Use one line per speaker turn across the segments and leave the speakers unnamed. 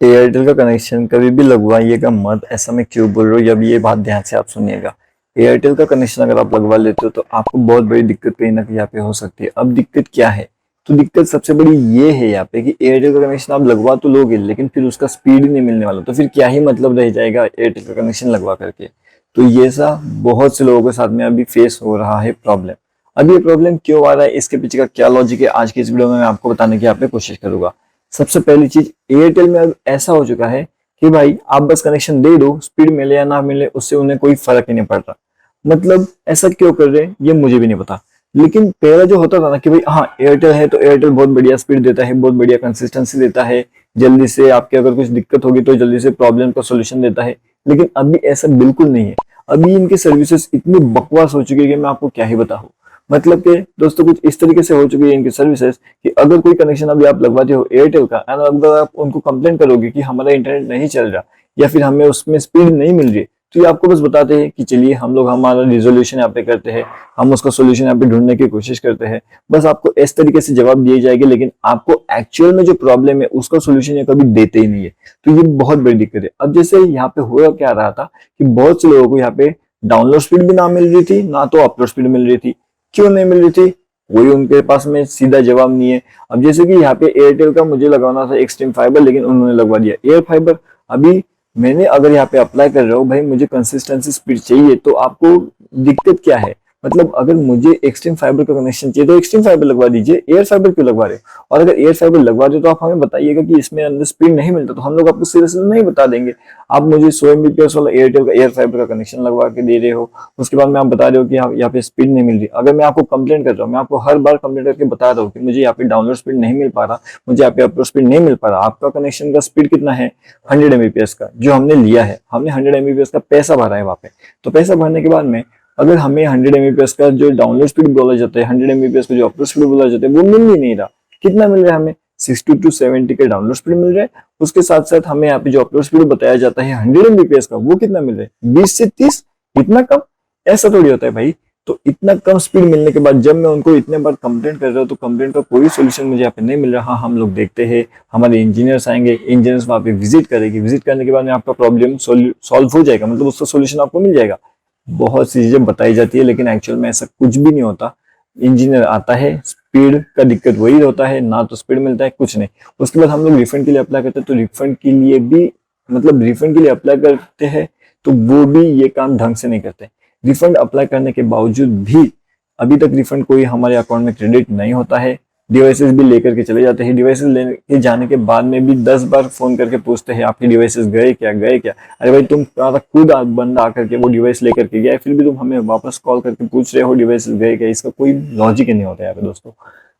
Airtel का connection कभी भी लगवाइएगा मत, ऐसा मैं क्यों बोल रहा हूँ, अब ये बात ध्यान से आप सुनिएगा। एयरटेल का कनेक्शन अगर आप लगवा लेते हो तो आपको बहुत बड़ी दिक्कत कहीं ना कहीं यहाँ पे हो सकती है। अब दिक्कत क्या है? तो दिक्कत सबसे बड़ी ये है यहाँ पे कि एयरटेल का कनेक्शन आप लगवा तो लोगे लेकिन फिर उसका स्पीड ही नहीं मिलने वाला, तो फिर क्या ही मतलब रह जाएगा एयरटेल का कनेक्शन लगवा करके। तो ये सा बहुत से लोगों के साथ में अभी फेस हो रहा है प्रॉब्लम। अब ये प्रॉब्लम क्यों आ रहा है, इसके पीछे का क्या लॉजिक है, आज की इस वीडियो में मैं आपको बताने की यहाँ पे कोशिश करूंगा। सबसे पहली चीज, एयरटेल में अब ऐसा हो चुका है कि भाई आप बस कनेक्शन दे दो, स्पीड मिले या ना मिले उससे उन्हें कोई फर्क ही नहीं पड़ रहा। मतलब ऐसा क्यों कर रहे हैं ये मुझे भी नहीं पता। लेकिन पहला जो होता था ना कि भाई हाँ एयरटेल है तो एयरटेल बहुत बढ़िया स्पीड देता है, बहुत बढ़िया कंसिस्टेंसी देता है, जल्दी से आपके अगर कुछ दिक्कत होगी तो जल्दी से प्रॉब्लम का सोल्यूशन देता है। लेकिन अभी ऐसा बिल्कुल नहीं है। अभी इनकी सर्विसेज इतनी बकवास हो चुकी है कि मैं आपको क्या ही बताऊं। मतलब कि दोस्तों कुछ इस तरीके से हो चुकी है इनकी सर्विसेज कि अगर कोई कनेक्शन अभी आप लगवाते हो एयरटेल का एंड अगर आप उनको कंप्लेंट करोगे कि हमारा इंटरनेट नहीं चल रहा या फिर हमें उसमें स्पीड नहीं मिल रही, तो ये आपको बस बताते हैं कि चलिए हम लोग हमारा रिजोल्यूशन यहाँ पे करते हैं, हम उसका सोल्यूशन यहाँ पे ढूंढने की कोशिश करते हैं। बस आपको इस तरीके से जवाब दिए जाएंगे लेकिन आपको एक्चुअल में जो प्रॉब्लम है उसका सोल्यूशन ये कभी देते ही नहीं है। तो ये बहुत बड़ी दिक्कत है। अब जैसे यहाँ पे हो क्या रहा था कि बहुत से लोगों को यहाँ पे डाउनलोड स्पीड भी ना मिल रही थी ना तो अपलोड स्पीड मिल रही थी। क्यों नहीं मिल रही थी? कोई उनके पास में सीधा जवाब नहीं है। अब जैसे कि यहाँ पे एयरटेल का मुझे लगाना था एक्सट्रीम फाइबर लेकिन उन्होंने लगवा दिया एयर फाइबर। अभी मैंने अगर यहाँ पे अप्लाई कर रहा हूँ भाई मुझे कंसिस्टेंसी स्पीड चाहिए, तो आपको दिक्कत क्या है? मतलब अगर मुझे एक्सट्रीम फाइबर का कनेक्शन चाहिए तो एक्सट्रीम फाइबर लगवा दीजिए, एयर फाइबर क्यों लगवा रहे हो? और अगर एयर फाइबर लगवा रहे हो तो आप हमें बताइएगा कि इसमें अंदर स्पीड नहीं मिलता, तो हम लोग आपको सीधे सीधे नहीं बता देंगे। आप मुझे 100 Mbps वाला एयरटेल का एयर फाइबर का कनेक्शन लगवा के दे रहे हो, उसके बाद में आप बता रहे हो कि यहाँ पे स्पीड नहीं मिल रही। अगर मैं आपको कंप्लेंट कर रहा हूँ, मैं आपको हर बार कंप्लेंट करके बता रहा हूँ कि मुझे यहाँ पे डाउनलोड स्पीड नहीं मिल पा रहा, मुझे यहाँ पे अपलोड स्पीड नहीं मिल पा रहा। आपका कनेक्शन का स्पीड कितना है? 100 Mbps का जो हमने लिया है, हमने 100 Mbps का पैसा भरा है वहां पे। तो पैसा भरने के बाद में अगर हमें 100 Mbps का जो डाउनलोड स्पीड बोला जाता है, 100 Mbps का जो अपलोड स्पीड बोला जाता है, वो मिल ही नहीं रहा। कितना मिल रहा है हमें? 60 to 70 के डाउनलोड स्पीड मिल रहा है। उसके साथ साथ हमें यहाँ पे जो अपलोड स्पीड बताया जाता है 100 Mbps का, वो कितना मिल रहा है? 20 से 30। इतना कम? ऐसा थोड़ी होता है भाई। तो इतना कम स्पीड मिलने के बाद जब मैं उनको इतने बार कंप्लेंट कर रहा हूँ तो कंप्लेंट का कोई सोल्यूशन मुझे यहाँ पे नहीं मिल रहा। हाँ, हम लोग देखते हैं, हमारे इंजीनियर्स आएंगे, इंजीनियर्स वहाँ पे विजिट करेगी, विजिट करने के बाद में आपका प्रॉब्लम सॉल्व हो जाएगा, मतलब उसका सोल्यूशन आपको मिल जाएगा। बहुत सी चीजें बताई जाती है लेकिन एक्चुअल में ऐसा कुछ भी नहीं होता। इंजीनियर आता है, स्पीड का दिक्कत वही होता है, ना तो स्पीड मिलता है कुछ नहीं। उसके बाद हम लोग रिफंड के लिए अप्लाई करते हैं, तो रिफंड के लिए भी मतलब रिफंड के लिए अप्लाई करते हैं तो वो भी ये काम ढंग से नहीं करते। रिफंड अप्लाई करने के बावजूद भी अभी तक रिफंड कोई हमारे अकाउंट में क्रेडिट नहीं होता है। डिवाइसेस भी लेकर के चले जाते हैं, डिवाइसेस लेके जाने के बाद में भी 10 बार फोन करके पूछते हैं आपके डिवाइसेस गए क्या, गए क्या? अरे भाई तुम खुद बंदा आकर के वो डिवाइस लेकर के गया, फिर भी तुम हमें वापस कॉल करके पूछ रहे हो डिवाइसेस गए क्या? इसका कोई लॉजिक ही नहीं होता है दोस्तों।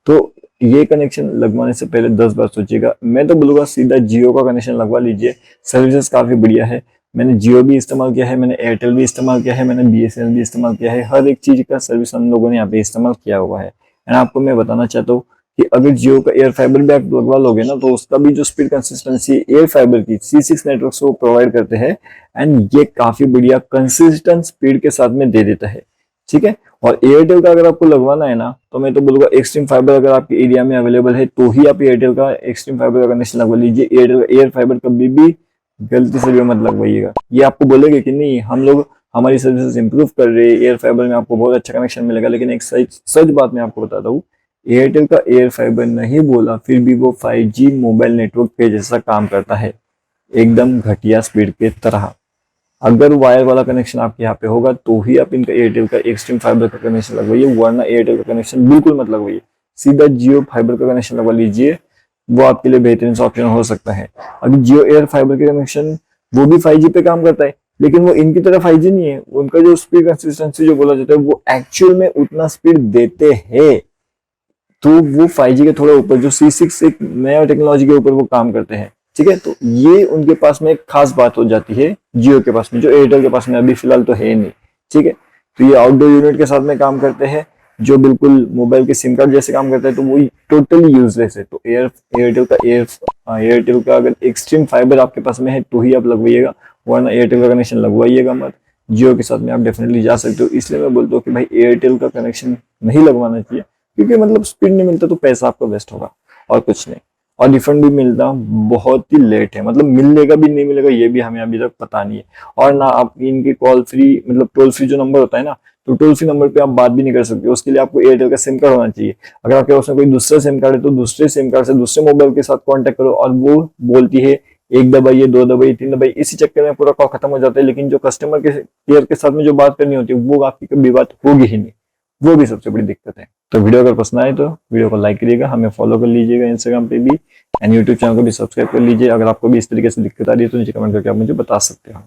तो ये कनेक्शन लगवाने से पहले 10 बार सोचिएगा। मैं तो बोलूंगा सीधा जियो का कनेक्शन लगवा लीजिए, सर्विसेज काफी बढ़िया है। मैंने जियो भी इस्तेमाल किया है, मैंने एयरटेल भी इस्तेमाल किया है, मैंने बीएसएनएल भी इस्तेमाल किया है। हर एक चीज का सर्विस हम लोगों ने यहाँ पे इस्तेमाल किया हुआ है। एंड आपको मैं बताना चाहता हूँ कि अगर जियो का एयर फाइबर भी आप लगवा लोगे ना तो उसका भी जो स्पीड कंसिस्टेंसी एयर फाइबर की C6 नेटवर्क से वो प्रोवाइड करते हैं एंड ये काफी बढ़िया कंसिस्टेंट स्पीड के साथ में दे देता है। ठीक है। और एयरटेल का अगर आपको लगवाना है ना तो मैं तो बोलूंगा एक्सट्रीम फाइबर अगर आपके एरिया में अवेलेबल है तो ही आप एयरटेल का एक्सट्रीम फाइबर का कनेक्शन लगवा लीजिए। एयरटेल का एयर फाइबर कभी भी गलती से भी मत लगवाइएगा। ये आपको बोलेगे कि नहीं हम लोग हमारी सर्विसेज इंप्रूव कर रहे हैं, एयर फाइबर में आपको बहुत अच्छा कनेक्शन मिलेगा, लेकिन एक सच बात मैं आपको बताता हूँ, एयरटेल का एयर फाइबर नहीं बोला फिर भी वो 5G मोबाइल नेटवर्क के जैसा काम करता है, एकदम घटिया स्पीड के तरह। अगर वायर वाला कनेक्शन आपके यहाँ पे होगा तो ही आप इनका एयरटेल का एक्सट्रीम फाइबर का कनेक्शन लगवाइए, वरना एयरटेल का कनेक्शन बिल्कुल मत लगवाइए। सीधा जियो फाइबर का कनेक्शन लगवा लीजिए, वो आपके लिए बेहतरीन ऑप्शन हो सकता है। अभी जियो एयर फाइबर के कनेक्शन वो भी 5G पे काम करता है लेकिन वो इनकी तरह 5G नहीं है। उनका जो स्पीड कंसिस्टेंसी जो बोला जाता है वो एक्चुअल में उतना स्पीड देते हैं, तो वो 5G के थोड़ा ऊपर जो C6 एक नया टेक्नोलॉजी के ऊपर वो काम करते हैं। ठीक है। तो ये उनके पास में एक खास बात हो जाती है जियो के पास में, जो एयरटेल के पास में अभी फिलहाल तो है नहीं। ठीक है। तो ये आउटडोर यूनिट के साथ में काम करते हैं जो बिल्कुल मोबाइल के सिम कार्ड जैसे काम करता है, तो वो टोटली यूजलेस है। तो एयरटेल का अगर एक्सट्रीम फाइबर आपके पास में है तो ही आप लगवाइएगा, वरना एयरटेल का कनेक्शन लगवाइएगा मत। जियो के साथ में आप डेफिनेटली जा सकते हो। इसलिए मैं बोलता हूँ कि भाई एयरटेल का कनेक्शन नहीं लगवाना चाहिए, क्योंकि मतलब स्पीड नहीं मिलता तो पैसा आपका वेस्ट होगा और कुछ नहीं। और रिफंड भी मिलना बहुत ही लेट है, मतलब मिलेगा भी नहीं मिलेगा ये भी हमें अभी तक पता नहीं है। और ना आप इनके कॉल फ्री मतलब टोल फ्री जो नंबर होता है ना, तो टोल फ्री नंबर पे आप बात भी नहीं कर सकते, उसके लिए आपको एयरटेल का सिम कार्ड होना चाहिए। अगर आपके पास में कोई दूसरा सिम कार्ड है तो दूसरे सिम कार्ड से दूसरे मोबाइल के साथ कांटेक्ट करो, और वो बोलती है एक दबाइए, दो दबाइए, तीन दबाइए, इसी चक्कर में पूरा कॉल खत्म हो जाता है। लेकिन जो कस्टमर के केयर के साथ में जो बात करनी होती है वो आपकी कभी बात होगी ही नहीं, वो भी सबसे बड़ी दिक्कत है। तो वीडियो अगर पसंद आए तो वीडियो को लाइक करिएगा, हमें फॉलो कर लीजिएगा इंस्टाग्राम पे भी, एंड यूट्यूब चैनल को भी सब्सक्राइब कर लीजिए। अगर आपको भी इस तरीके से दिक्कत आ रही है तो नीचे कमेंट करके आप मुझे बता सकते हो।